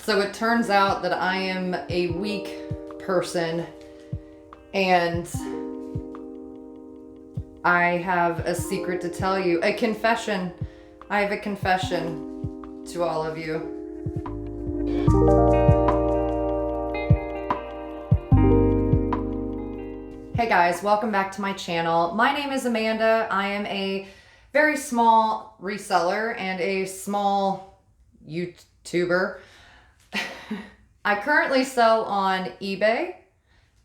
So it turns out that I am a weak person and I have a secret to tell you. A confession. I have a confession to all of you. Hey guys, welcome back to my channel. My name is Amanda. I am a very small reseller and a small YouTuber. I currently sell on eBay,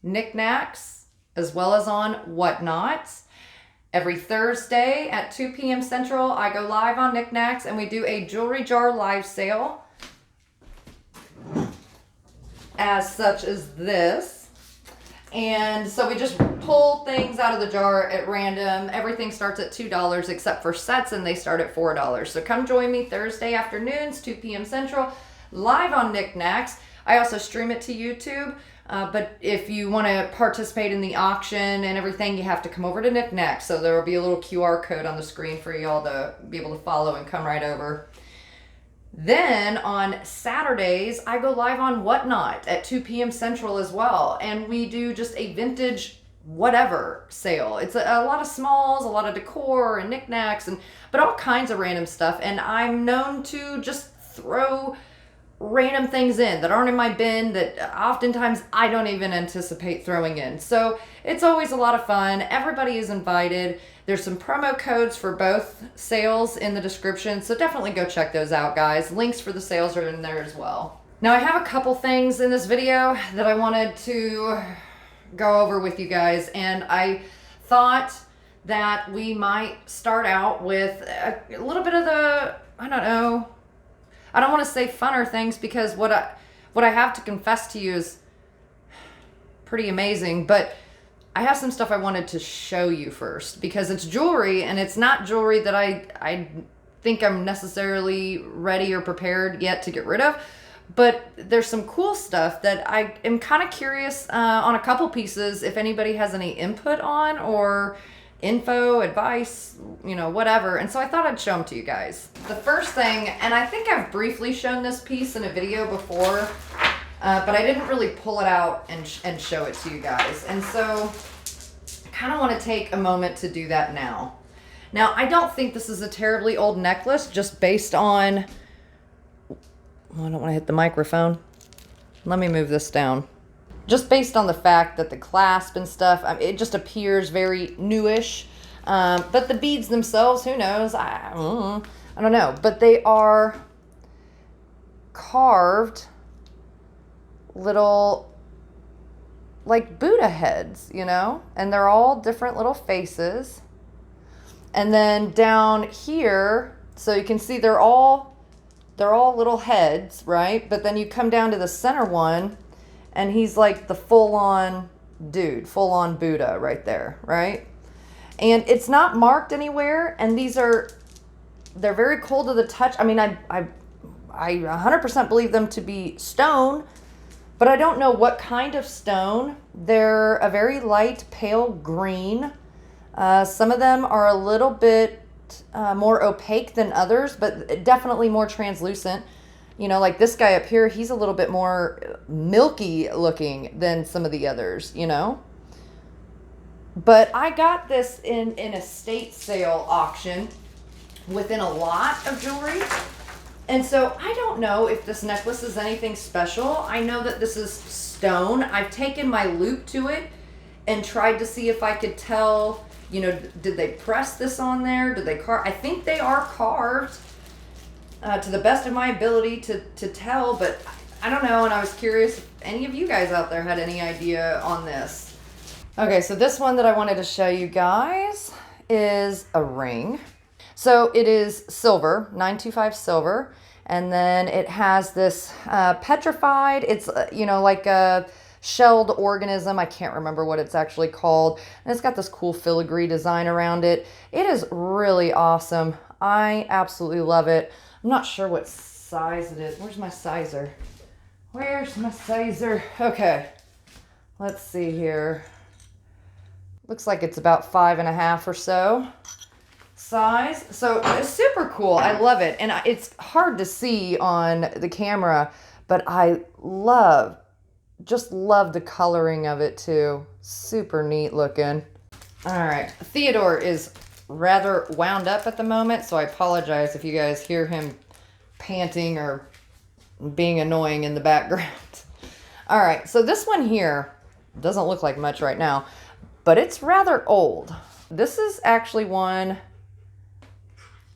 Niknax, as well as on Whatnot. Every Thursday at 2 p.m. Central, I go live on Niknax and we do a jewelry jar live sale. As such as this. And so we just pull things out of the jar at random. Everything starts at $2 except for sets, and they start at $4. So come join me Thursday afternoons, 2 p.m. Central, live on Niknax. I also stream it to YouTube. But if you want to participate in the auction and everything, you have to come over to Niknax. So there will be a little QR code on the screen for y'all to be able to follow and come right over. Then on Saturdays, I go live on Whatnot at 2 p.m. Central as well. And we do just a vintage whatever sale. It's a lot of smalls, a lot of decor and knickknacks, but all kinds of random stuff. And I'm known to just throw random things in that aren't in my bin that oftentimes I don't even anticipate throwing in. So it's always a lot of fun. Everybody is invited. There's some promo codes for both sales in the description, so definitely go check those out, guys. Links for the sales are in there as well. Now I have a couple things in this video that I wanted to go over with you guys, and I thought that we might start out with a little bit of the, I don't want to say funner things, because what I have to confess to you is pretty amazing, but I have some stuff I wanted to show you first, because it's jewelry, and it's not jewelry that I think I'm necessarily ready or prepared yet to get rid of, but there's some cool stuff that I am kind of curious on a couple pieces if anybody has any input on, or info, advice, whatever. And so I thought I'd show them to you guys. The first thing, and I think I've briefly shown this piece in a video before, but I didn't really pull it out and show it to you guys. And so I kind of want to take a moment to do that now. Now, I don't think this is a terribly old necklace, just based on, I don't want to hit the microphone. Let me move this down. Just based on the fact that the clasp and stuff, it just appears very newish. But the beads themselves, who knows? I don't know. But they are carved little, like Buddha heads, and they're all different little faces. And then down here, so you can see they're all little heads, right? But then you come down to the center one, and he's like the full-on dude, full-on Buddha right there, right? And it's not marked anywhere, and they're very cold to the touch. I mean, I 100% believe them to be stone, but I don't know what kind of stone. They're a very light pale green. Some of them are a little bit more opaque than others, but definitely more translucent. Like this guy up here, he's a little bit more milky looking than some of the others, But I got this in an estate sale auction within a lot of jewelry. And so I don't know if this necklace is anything special. I know that this is stone. I've taken my loop to it and tried to see if I could tell, did they press this on there? Did they carve? I think they are carved. To the best of my ability to tell, but I don't know, and I was curious if any of you guys out there had any idea on this. Okay, so this one that I wanted to show you guys is a ring. So it is silver, 925 silver, and then it has this petrified, it's, like a shelled organism. I can't remember what it's actually called. And it's got this cool filigree design around it. It is really awesome. I absolutely love it. I'm not sure what size it is. Where's my sizer? Where's my sizer? Okay, let's see here. Looks like it's about 5.5 or so size. So it's super cool. I love it. And it's hard to see on the camera, but I just love the coloring of it too. Super neat looking. All right, Theodore is rather wound up at the moment, so I apologize if you guys hear him panting or being annoying in the background. All right, so this one here doesn't look like much right now, but it's rather old. This is actually one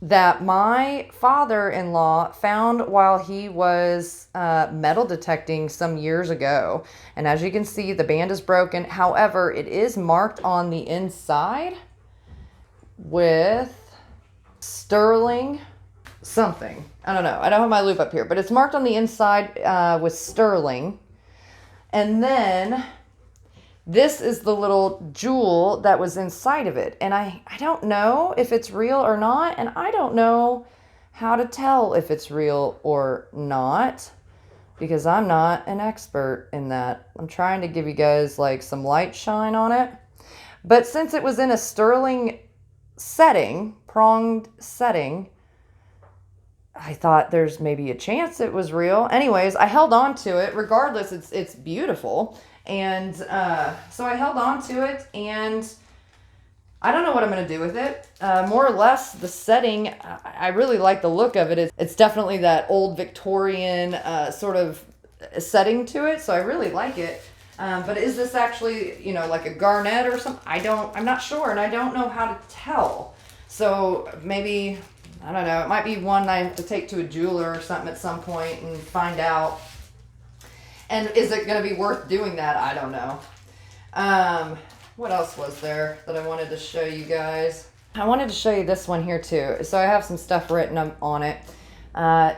that my father-in-law found while he was metal detecting some years ago. And as you can see, the band is broken. However, it is marked on the inside with sterling something. I don't know. I don't have my loop up here, but it's marked on the inside with sterling. And then this is the little jewel that was inside of it. And I don't know if it's real or not. And I don't know how to tell if it's real or not, because I'm not an expert in that. I'm trying to give you guys like some light shine on it. But since it was in a sterling setting, pronged setting, I thought there's maybe a chance it was real. Anyways, I held on to it. Regardless, it's beautiful. And so I held on to it, and I don't know what I'm going to do with it. More or less, the setting, I really like the look of it. It's definitely that old Victorian sort of setting to it, so I really like it. But is this actually, you know, like a garnet or something? I'm not sure, and I don't know how to tell. So maybe, I don't know, it might be one I have to take to a jeweler or something at some point and find out. And is it going to be worth doing that? I don't know. What else was there that I wanted to show you guys? I wanted to show you this one here too. So I have some stuff written on it.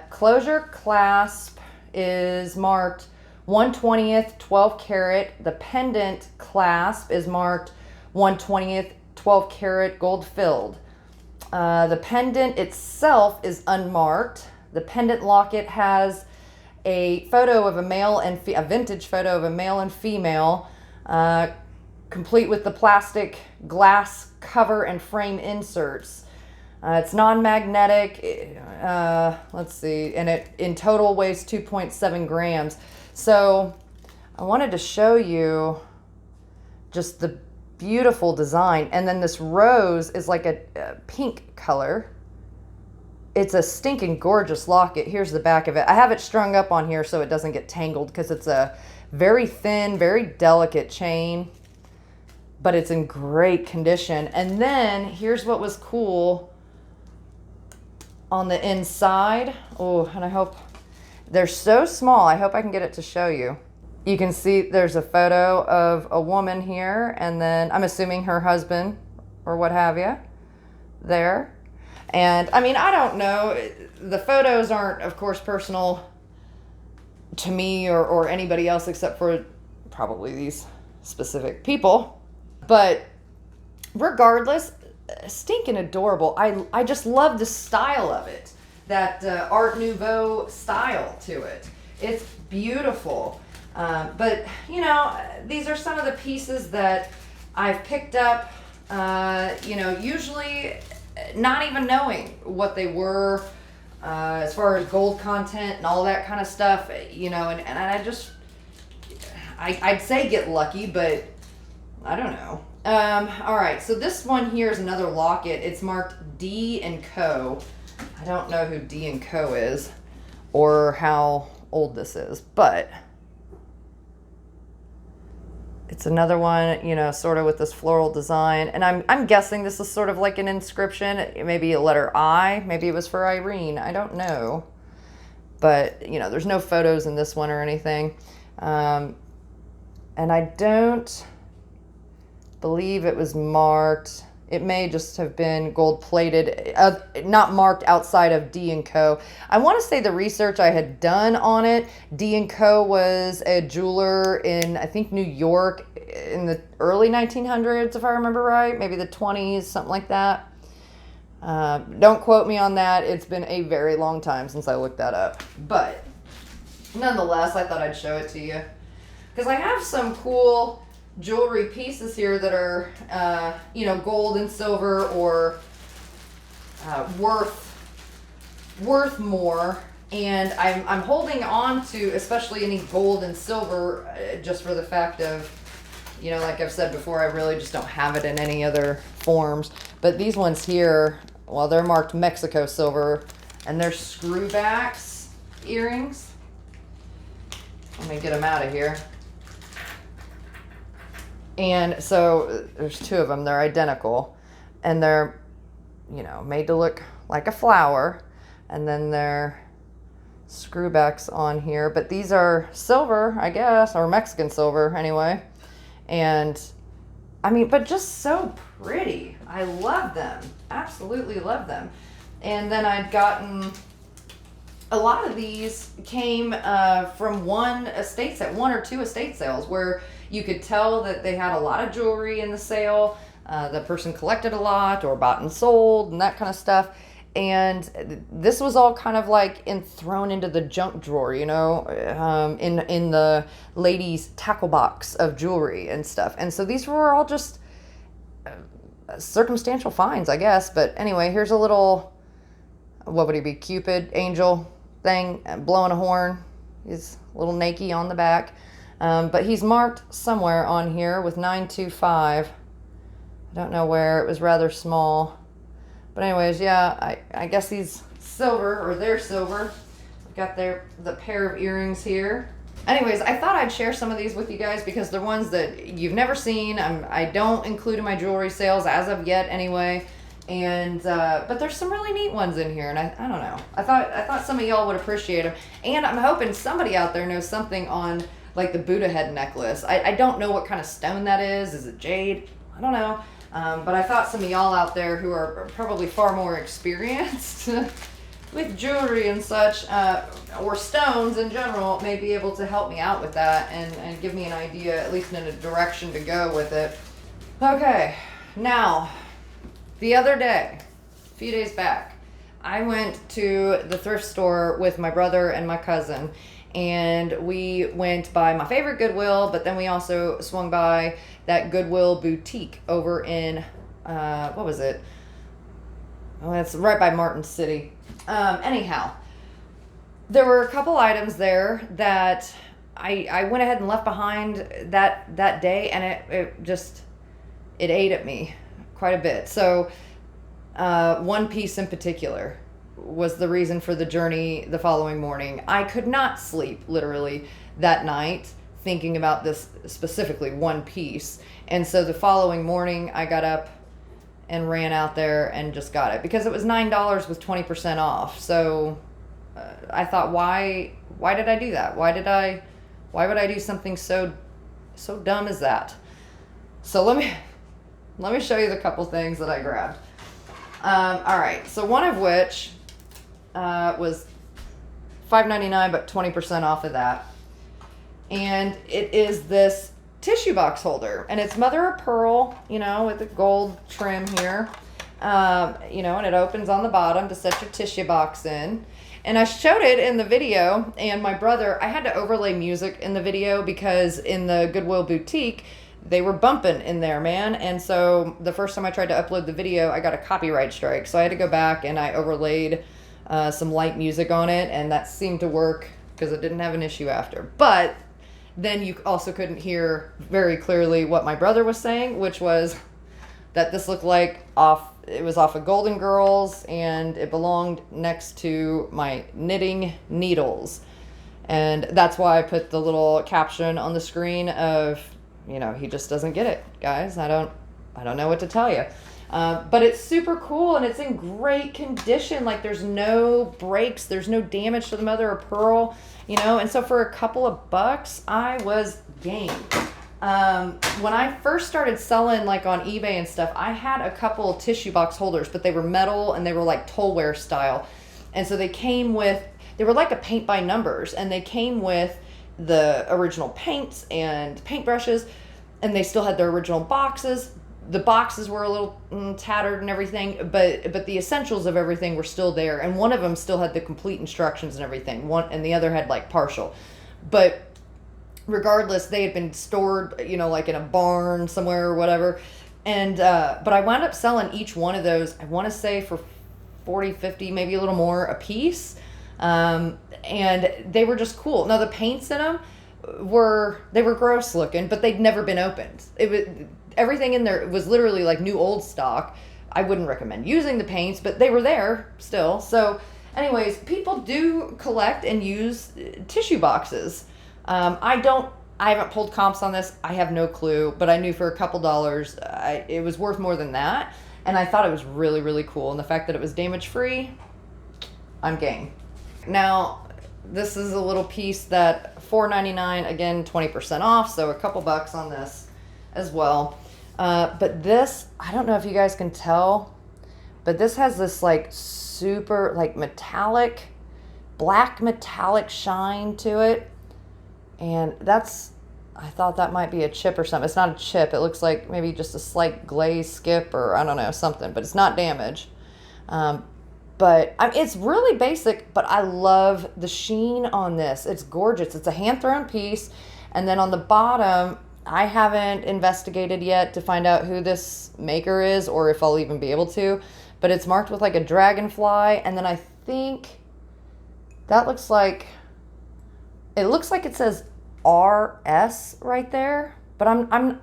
Closure clasp is marked 1/20th 12 karat. The pendant clasp is marked 1/20th 12 karat gold filled. The pendant itself is unmarked. The pendant locket has a photo of a male and a vintage photo of a male and female, complete with the plastic glass cover and frame inserts. It's non-magnetic. Let's see, and it in total weighs 2.7 grams. So I wanted to show you just the beautiful design. And then this rose is like a pink color. It's a stinking gorgeous locket. Here's the back of it. I have it strung up on here so it doesn't get tangled, because it's a very thin, very delicate chain, but it's in great condition. And then here's what was cool on the inside. Oh, and I hope they're so small. I hope I can get it to show you. You can see there's a photo of a woman here, and then I'm assuming her husband or what have you there. And I mean, I don't know. The photos aren't, of course, personal to me or anybody else except for probably these specific people. But regardless, stinking adorable. I just love the style of it. That Art Nouveau style to it. It's beautiful. But, you know, these are some of the pieces that I've picked up, you know, usually not even knowing what they were, as far as gold content and all that kind of stuff, you know, and I just, I'd say get lucky, but I don't know. All right, so this one here is another locket. It's marked D & Co. I don't know who D & Co is or how old this is, but it's another one, you know, sort of with this floral design. And I'm guessing this is sort of like an inscription, maybe a letter I, maybe it was for Irene. I don't know. But, you know, there's no photos in this one or anything. And I don't believe it was marked. It may just have been gold plated, not marked outside of D & Co. I want to say the research I had done on it, D & Co was a jeweler in, I think, New York in the early 1900s, if I remember right, maybe the 20s, something like that. Don't quote me on that. It's been a very long time since I looked that up. But nonetheless, I thought I'd show it to you, because I have some cool jewelry pieces here that are, you know, gold and silver or worth more And I'm holding on to especially any gold and silver just for the fact of, you know, like I've said before, I really just don't have it in any other forms. But these ones here, well, they're marked Mexico silver, and they're screwbacks earrings. Let me get them out of here. And so there's two of them. They're identical, and they're, you know, made to look like a flower. And then they're screwbacks on here, but these are silver, I guess, or Mexican silver anyway. And I mean, but just so pretty. I love them. Absolutely love them. And then I'd gotten a lot of these came from one or two estate sales where you could tell that they had a lot of jewelry in the sale. The person collected a lot or bought and sold and that kind of stuff. And this was all kind of like thrown into the junk drawer, you know, in the ladies' tackle box of jewelry and stuff. And so these were all just circumstantial finds, I guess. But anyway, here's a little, what would he be, Cupid angel thing, blowing a horn. He's a little naked on the back. But he's marked somewhere on here with 925. I don't know where. It was rather small. But anyways, yeah, I guess these silver, or they're silver. I've got the pair of earrings here. Anyways, I thought I'd share some of these with you guys because they're ones that you've never seen. I don't include in my jewelry sales as of yet anyway. And but there's some really neat ones in here, and I don't know. I thought some of y'all would appreciate them. And I'm hoping somebody out there knows something on like the Buddha head necklace. I don't know what kind of stone that is. Is it jade? I don't know. But I thought some of y'all out there who are probably far more experienced with jewelry and such, or stones in general, may be able to help me out with that and give me an idea, at least in a direction to go with it. Okay, now, the other day, a few days back, I went to the thrift store with my brother and my cousin, and we went by my favorite Goodwill, but then we also swung by that Goodwill boutique over in, what was it? Oh, it's right by Martin City. Anyhow, there were a couple items there that I went ahead and left behind that day, and it ate at me quite a bit. So one piece in particular was the reason for the journey the following morning. I could not sleep literally that night thinking about this specifically one piece. And so the following morning I got up and ran out there and just got it because it was $9 with 20% off. So I thought, why did I do that? Why would I do something so dumb as that? So let me show you the couple things that I grabbed. All right, so one of which was $5.99, but 20% off of that. And it is this tissue box holder, and it's mother of pearl, you know, with the gold trim here, you know, and it opens on the bottom to set your tissue box in. And I showed it in the video, and my brother, I had to overlay music in the video because in the Goodwill boutique, they were bumping in there, man. And so the first time I tried to upload the video, I got a copyright strike. So I had to go back and I overlaid some light music on it, and that seemed to work because it didn't have an issue after. But then you also couldn't hear very clearly what my brother was saying, which was that this looked like it was off of Golden Girls, and it belonged next to my knitting needles. And that's why I put the little caption on the screen of, you know, he just doesn't get it, guys. I don't know what to tell you. But it's super cool, and it's in great condition. Like, there's no breaks, there's no damage to the mother of pearl, you know. And so for a couple of bucks, I was game. When I first started selling, like on eBay and stuff, I had a couple of tissue box holders, but they were metal and they were like Tolware style. And so they were like a paint by numbers, and they came with the original paints and paintbrushes, and they still had their original boxes. The boxes were a little tattered and everything, but the essentials of everything were still there, and one of them still had the complete instructions and everything, and the other had like partial. But regardless, they had been stored, you know, like in a barn somewhere or whatever. And but I wound up selling each one of those, I want to say for 40, 50, maybe a little more a piece. And they were just cool. Now the paints in them were gross looking, but they'd never been opened. It was, everything in there was literally like new old stock. I wouldn't recommend using the paints, but they were there still. So anyways, people do collect and use tissue boxes. I haven't pulled comps on this. I have no clue, but I knew for a couple dollars, it was worth more than that. And I thought it was really, really cool. And the fact that it was damage free, I'm game. Now, this is a little piece that $4.99, again, 20% off. So a couple bucks on this as well. But this, I don't know if you guys can tell, but this has this like super like metallic, black metallic shine to it. And I thought that might be a chip or something. It's not a chip. It looks like maybe just a slight glaze skip or I don't know, something, but it's not damage. But it's really basic, but I love the sheen on this. It's gorgeous. It's a hand-thrown piece. And then on the bottom, I haven't investigated yet to find out who this maker is or if I'll even be able to, but it's marked with like a dragonfly. And then I think that it looks like it says RS right there, but I don't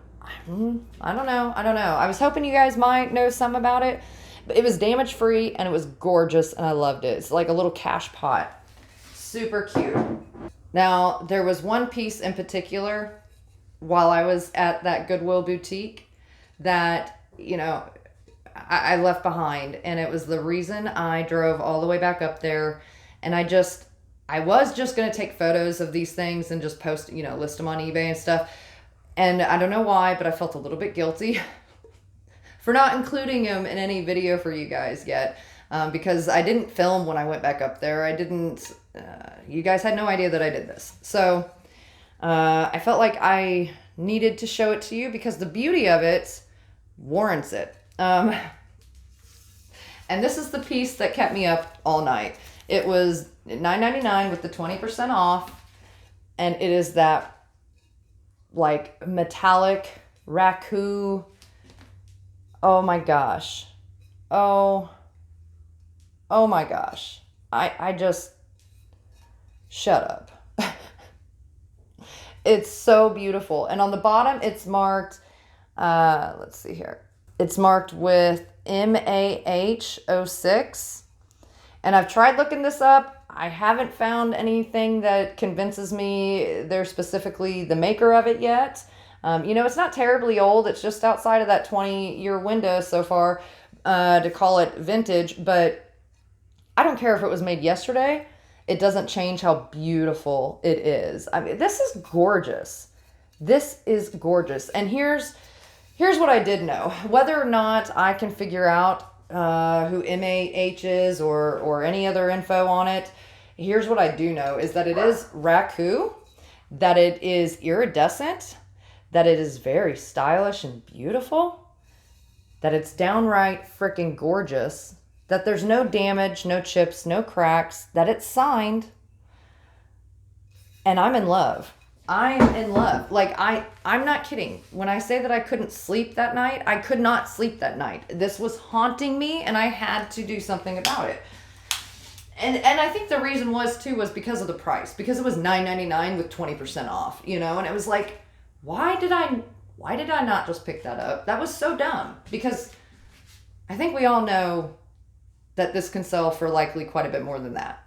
know. I was hoping you guys might know some about it, but it was damage free and it was gorgeous and I loved it. It's like a little cash pot. Super cute. Now, there was one piece in particular while I was at that Goodwill boutique that, I left behind, and it was the reason I drove all the way back up there. And I was just going to take photos of these things and just post, list them on eBay and stuff. And I don't know why, but I felt a little bit guilty for not including them in any video for you guys yet. Because I didn't film when I went back up there. You guys had no idea that I did this. So I felt like I needed to show it to you because the beauty of it warrants it. And this is the piece that kept me up all night. It was $9.99 with the 20% off. And it is that like metallic Raku. Oh my gosh. Oh my gosh. I just shut up. It's so beautiful. And on the bottom, it's marked, let's see here. It's marked with MAH06. And I've tried looking this up. I haven't found anything that convinces me they're specifically the maker of it yet. It's not terribly old. It's just outside of that 20-year window so far to call it vintage. But I don't care if it was made yesterday. It doesn't change how beautiful it is. I mean, this is gorgeous. This is gorgeous. And here's what I did know. Whether or not I can figure out who MAH is or any other info on it, here's what I do know is that it is Raku, that it is iridescent, that it is very stylish and beautiful, that it's downright freaking gorgeous, that there's no damage, no chips, no cracks, that it's signed, and I'm in love. I'm in love. Like, I'm not kidding. When I say that I couldn't sleep that night, I could not sleep that night. This was haunting me, and I had to do something about it. And I think the reason was because of the price. Because it was $9.99 with 20% off, and it was like, why did I not just pick that up? That was so dumb. Because I think we all know that this can sell for likely quite a bit more than that.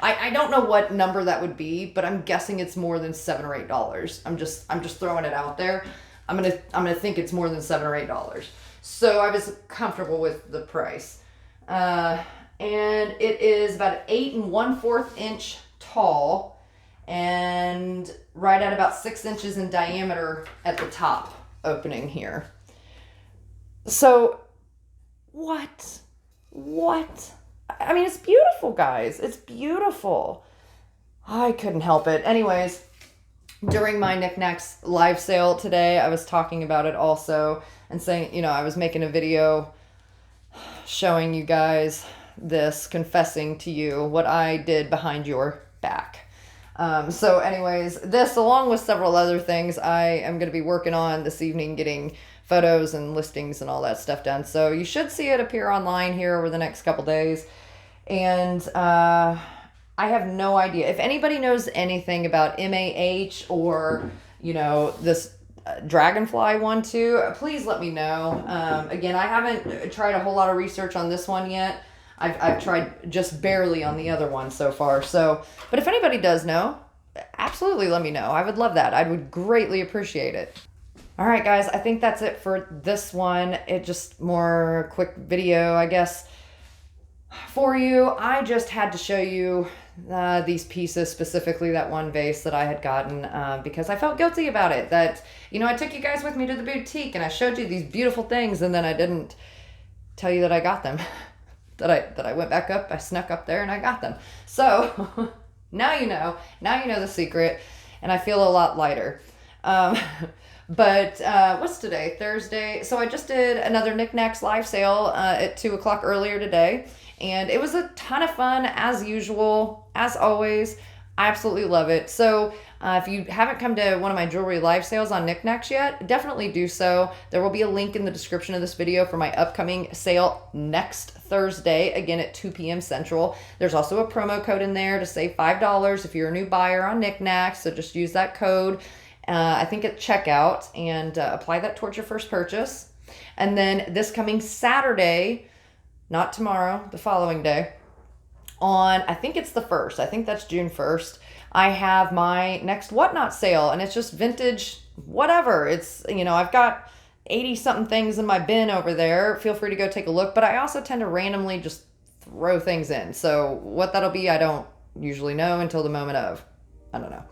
I don't know what number that would be, but I'm guessing it's more than $7 or $8. I'm just throwing it out there. I'm gonna think it's more than $7 or $8. So I was comfortable with the price. And it is about 8 1/4 inch tall and right at about 6 inches in diameter at the top opening here. So what? I mean, it's beautiful, guys. It's beautiful. I couldn't help it. Anyways, during my Niknax live sale today, I was talking about it also and saying, I was making a video showing you guys this, confessing to you what I did behind your back. So anyways, this along with several other things I am going to be working on this evening, getting photos and listings and all that stuff done. So you should see it appear online here over the next couple days. And I I have no idea. If anybody knows anything about MAH or, you know, this dragonfly one too, please let me know. Again, I haven't tried a whole lot of research on this one yet. I've tried just barely on the other one so far. So, but if anybody does know, absolutely let me know. I would love that. I would greatly appreciate it. All right, guys, I think that's it for this one. It just more quick video, I guess, for you. I just had to show you these pieces, specifically that one vase that I had gotten because I felt guilty about it. That, you know, I took you guys with me to the boutique and I showed you these beautiful things, and then I didn't tell you that I got them. that I went back up, I snuck up there and I got them. So now you know the secret, and I feel a lot lighter. But what's today? Thursday. So I just did another Niknax live sale at 2 o'clock earlier today. And it was a ton of fun, as usual, as always. I absolutely love it. So if you haven't come to one of my jewelry live sales on Niknax yet, definitely do so. There will be a link in the description of this video for my upcoming sale next Thursday, again at 2 p.m. Central. There's also a promo code in there to save $5 if you're a new buyer on Niknax. So just use that code, I think at checkout, and apply that towards your first purchase. And then this coming Saturday, not tomorrow, the following day, on, I think it's the 1st, I think that's June 1st, I have my next Whatnot sale, and it's just vintage whatever. It's, you know, I've got 80 something things in my bin over there. Feel free to go take a look, but I also tend to randomly just throw things in. So what that'll be, I don't usually know until the moment of. I don't know.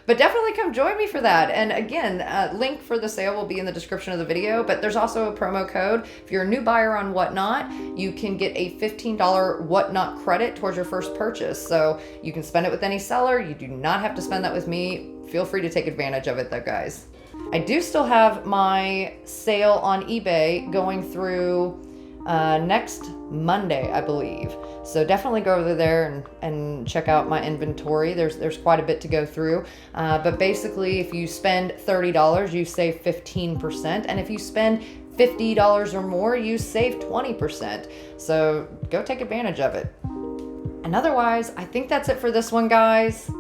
But definitely come join me for that. And again, link for the sale will be in the description of the video, but there's also a promo code. If you're a new buyer on Whatnot, you can get a $15 Whatnot credit towards your first purchase. So you can spend it with any seller. You do not have to spend that with me. Feel free to take advantage of it though, guys. I do still have my sale on eBay going through next Monday, I believe. So definitely go over there and check out my inventory. There's quite a bit to go through. But basically, if you spend $30, you save 15%. And if you spend $50 or more, you save 20%. So go take advantage of it. And otherwise, I think that's it for this one, guys.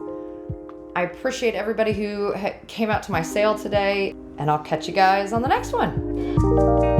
I appreciate everybody who came out to my sale today, and I'll catch you guys on the next one.